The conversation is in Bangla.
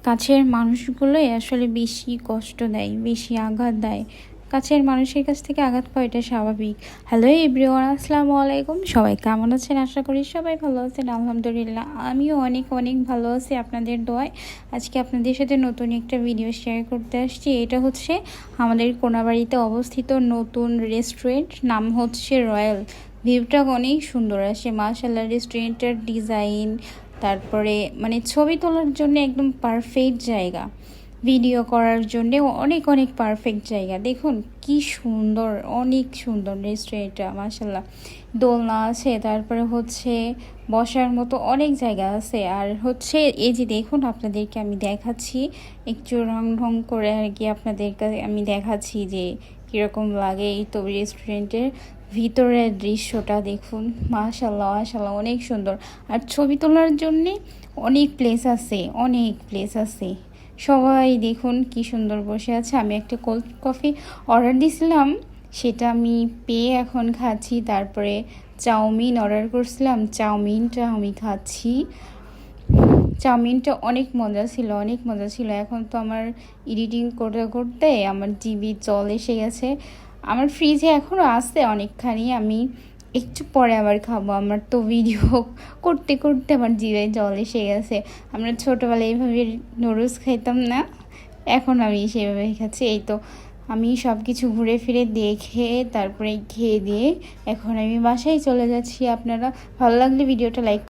কাছের মানুষগুলোই আসলে বেশি কষ্ট দেয়, বেশি আঘাত দেয়। কাছের মানুষের কাছ থেকে আঘাত পাওয়া এটা স্বাভাবিক। হ্যালো এভরিওয়ান, আসসালামু আলাইকুম। সবাই কেমন আছেন? আশা করি সবাই ভালো আছেন। আলহামদুলিল্লাহ আমিও অনেক অনেক ভালো আছি আপনাদের দোয়ায়। আজকে আপনাদের সাথে নতুন একটা ভিডিও শেয়ার করতে আসছি। এটা হচ্ছে আমাদের কোনাবাড়িতে অবস্থিত নতুন রেস্টুরেন্ট, নাম হচ্ছে রয়্যাল। ভিউটা অনেক সুন্দর আসে মাশাআল্লাহ। রেস্টুরেন্টের ডিজাইন, তারপরে মানে ছবি তোলার জন্য একদম পারফেক্ট জায়গা, ভিডিও করার জন্য অনেক অনেক পারফেক্ট জায়গা। দেখুন কি সুন্দর, অনেক সুন্দর রেস্টুরেন্টটা মাশাআল্লাহ। দোলনা আছে, তারপরে হচ্ছে বসার মতো অনেক জায়গা আছে। আর হচ্ছে এই যে দেখুন, আপনাদেরকে আমি দেখাচ্ছি একটু রং ঢং করে আর কি আপনাদেরকে আমি দেখাচ্ছি যে কীরকম লাগে। এই তো রেস্টুরেন্টের ভিতরের দৃশ্যটা দেখুন, মাশাআল্লাহ মাশাআল্লাহ অনেক সুন্দর। আর ছবি তোলার জন্যে অনেক প্লেস আছে, অনেক প্লেস আছে। সবাই দেখুন কি সুন্দর বসে আছে। আমি একটা কোল্ড কফি অর্ডার দিয়েছিলাম, সেটা আমি পেয়ে এখন খাচ্ছি। তারপরে চাউমিন অর্ডার করছিলাম, চাউমিনটা আমি খাচ্ছি। চাউমিনটা অনেক মজা ছিল, অনেক মজা ছিল। এখন তো আমার এডিটিং করতে করতে আমার জিভে জল এসে গেছে। আমার ফ্রিজে এখনও আছে অনেকখানি, আমি একটু পরে আবার খাবো। আমার তো ভিডিও করতে করতে আমার জিভে জল এসে গেছে। আমরা ছোটোবেলায় এইভাবে নুডলস খাইতাম না, এখন আমি সেভাবে খাচ্ছি। এই তো আমি সব কিছু ঘুরে ফিরে দেখে তারপরে খেয়ে দিয়ে এখন আমি বাসায় চলে যাচ্ছি। আপনারা ভালো লাগলে ভিডিওটা লাইক